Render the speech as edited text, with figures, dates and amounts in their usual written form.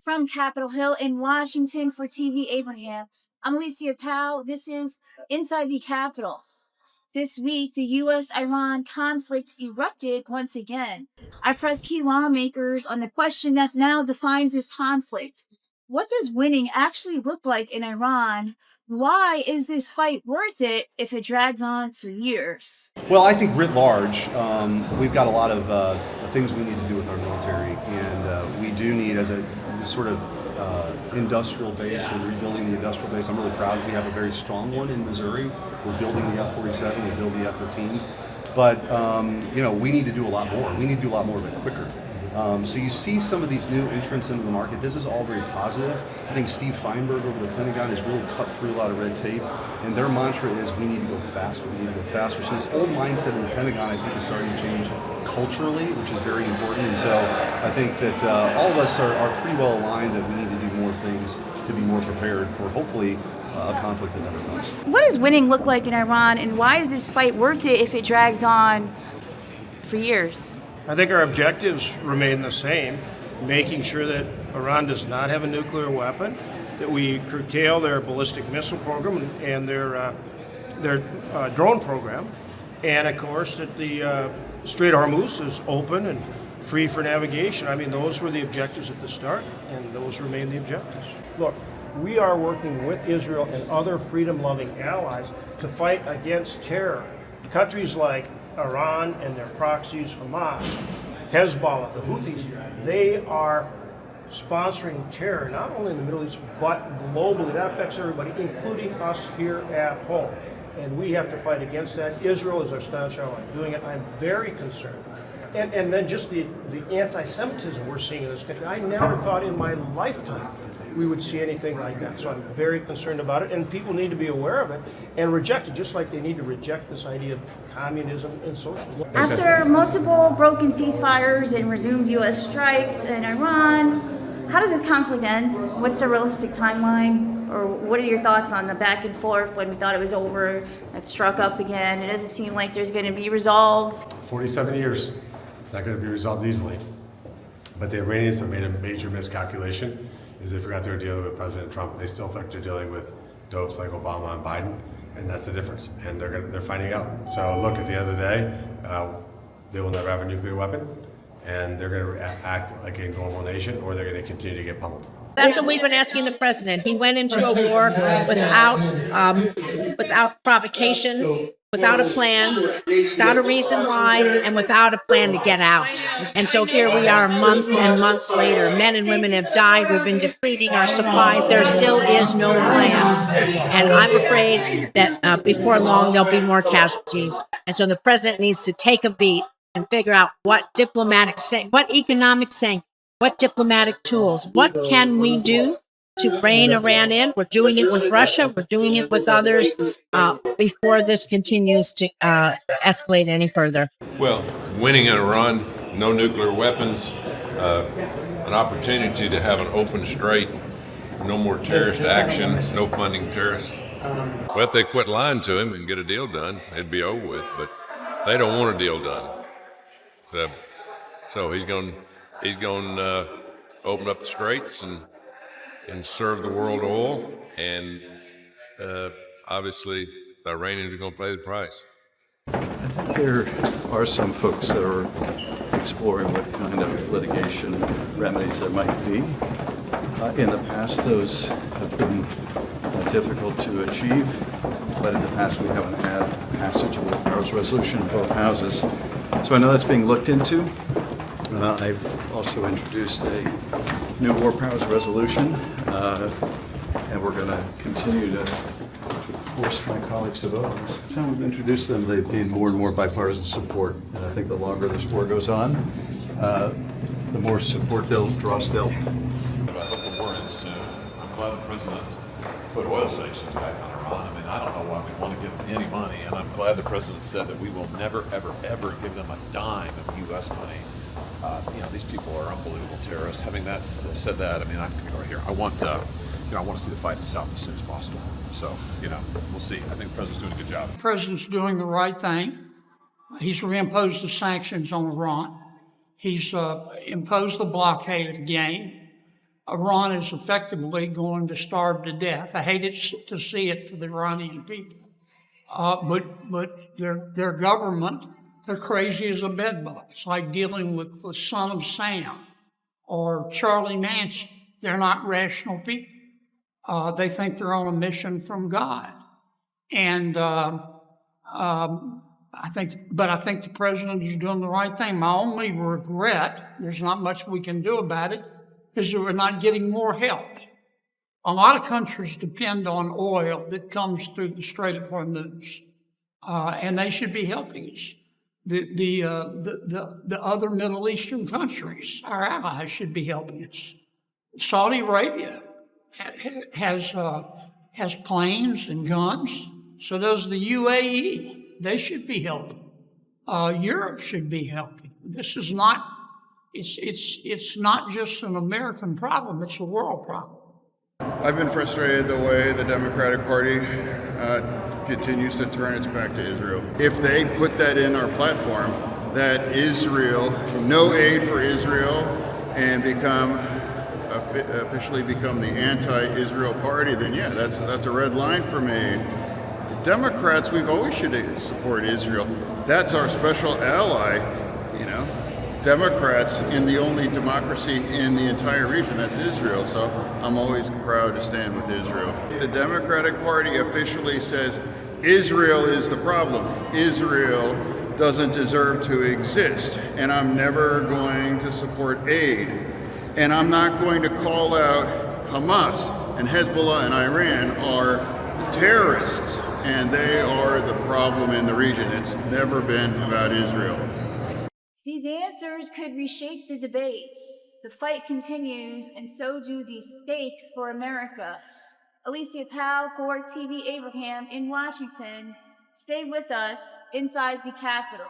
From Capitol Hill in Washington for TvAbraham, I'm Alicia Powell. This is Inside the Capitol. This week, the U.S.-Iran conflict erupted once again. I pressed key lawmakers on the question that now defines this conflict. What does winning actually look like in Iran? Why is this fight worth it if it drags on for years? Well, I think writ large, we've got a lot of things we need to do with our military, and we do need, as a sort of industrial base and rebuilding the industrial base. I'm really proud we have a very strong one in Missouri. We're building the F-47, we build the F-15s, but we need to do a lot more. We need to do a lot more of it quicker. So you see some of these new entrants into the market. This is all very positive. I think Steve Feinberg over the Pentagon has really cut through a lot of red tape, and their mantra is we need to go faster, we need to go faster. So this old mindset in the Pentagon, I think, is starting to change culturally, which is very important. And so I think that all of us are pretty well aligned that we need to do more things to be more prepared for, hopefully, a conflict that never comes. What does winning look like in Iran, and why is this fight worth it if it drags on for years? I think our objectives remain the same, making sure that Iran does not have a nuclear weapon, that we curtail their ballistic missile program and their drone program, and of course that the Strait of Hormuz is open and free for navigation. I mean, those were the objectives at the start, and those remain the objectives. Look, we are working with Israel and other freedom-loving allies to fight against terror. Countries like Iran and their proxies, Hamas, Hezbollah, the Houthis, they are sponsoring terror, not only in the Middle East, but globally. That affects everybody, including us here at home. And we have to fight against that. Israel is our staunch ally doing it. I'm very concerned. And then just the anti-Semitism we're seeing in this country. I never thought in my lifetime we would see anything like that. So I'm very concerned about it, and people need to be aware of it and reject it, just like they need to reject this idea of communism and socialism. After multiple broken ceasefires and resumed U.S. strikes in Iran, how does this conflict end? What's the realistic timeline? Or what are your thoughts on the back and forth when we thought it was over, that struck up again? It doesn't seem like there's going to be resolve. 47 years. It's not going to be resolved easily. But the Iranians have made a major miscalculation. Is they forgot they were dealing with President Trump. They still think they're dealing with dopes like Obama and Biden, and that's the difference. And they're finding out. So look, at the end of the day, they will never have a nuclear weapon, and they're going to act like a normal nation, or they're going to continue to get pummeled. That's what we've been asking the president. He went into a war without provocation, without a plan, without a reason why, and without a plan to get out. And so here we are months and months later. Men and women have died. We've been depleting our supplies. There still is no plan. And I'm afraid that before long there'll be more casualties. And so the president needs to take a beat and figure out what what economic sanctions, what diplomatic tools, what can we do to rein Iran in? We're doing it with Russia. We're doing it with others before this continues to escalate any further. Well, winning in Iran, no nuclear weapons, an opportunity to have an open strait, no more terrorist action, no funding terrorists. Well, if they quit lying to him and get a deal done, it'd be over with. But they don't want a deal done. So he's going to open up the straits and serve the world oil, and obviously the Iranians are going to pay the price. I think there are some folks that are exploring what kind of litigation remedies there might be. In the past, those have been difficult to achieve, but in the past we haven't had passage of the powers resolution in both houses. So I know that's being looked into. I've also introduced a new war powers resolution, and we're going to continue to force my colleagues to vote on this. Each time we've introduced them, they've gained more and more bipartisan support, and I think the longer this war goes on, the more support they'll draw still. I hope the war ends soon. I'm glad the president put oil sanctions back on Iran. I mean, I don't know why we want to give them any money, and I'm glad the president said that we will never, ever, ever give them a dime of U.S. money. These people are unbelievable terrorists. Having said that, I mean, I'm going to go right here. I want to see the fight stop as soon as possible. So, we'll see. I think the president's doing a good job. The president's doing the right thing. He's reimposed the sanctions on Iran. He's imposed the blockade again. Iran is effectively going to starve to death. I hate it to see it for the Iranian people. But their government, they're crazy as a bedbug. It's like dealing with the son of Sam or Charlie Manson. They're not rational people. They think they're on a mission from God. And I think the president is doing the right thing. My only regret, there's not much we can do about it, is that we're not getting more help. A lot of countries depend on oil that comes through the Strait of Hormuz, and they should be helping us. The other Middle Eastern countries, our allies, should be helping us. Saudi Arabia has planes and guns. So does the UAE. They should be helping. Europe should be helping. This is not. It's not just an American problem. It's a world problem. I've been frustrated the way the Democratic Party continues to turn its back to Israel. If they put that in our platform, that Israel, no aid for Israel, and officially become the anti-Israel party, then yeah, that's a red line for me. Democrats, we've always should support Israel. That's our special ally, you know. Democrats in the only democracy in the entire region, that's Israel, so I'm always proud to stand with Israel. If the Democratic Party officially says Israel is the problem, Israel doesn't deserve to exist, and I'm never going to support aid, and I'm not going to call out Hamas and Hezbollah and Iran are terrorists, and they are the problem in the region. It's never been about Israel. These answers could reshape the debate. The fight continues, and so do the stakes for America. Alicia Powell for TvAbraham in Washington. Stay with us inside the Capitol.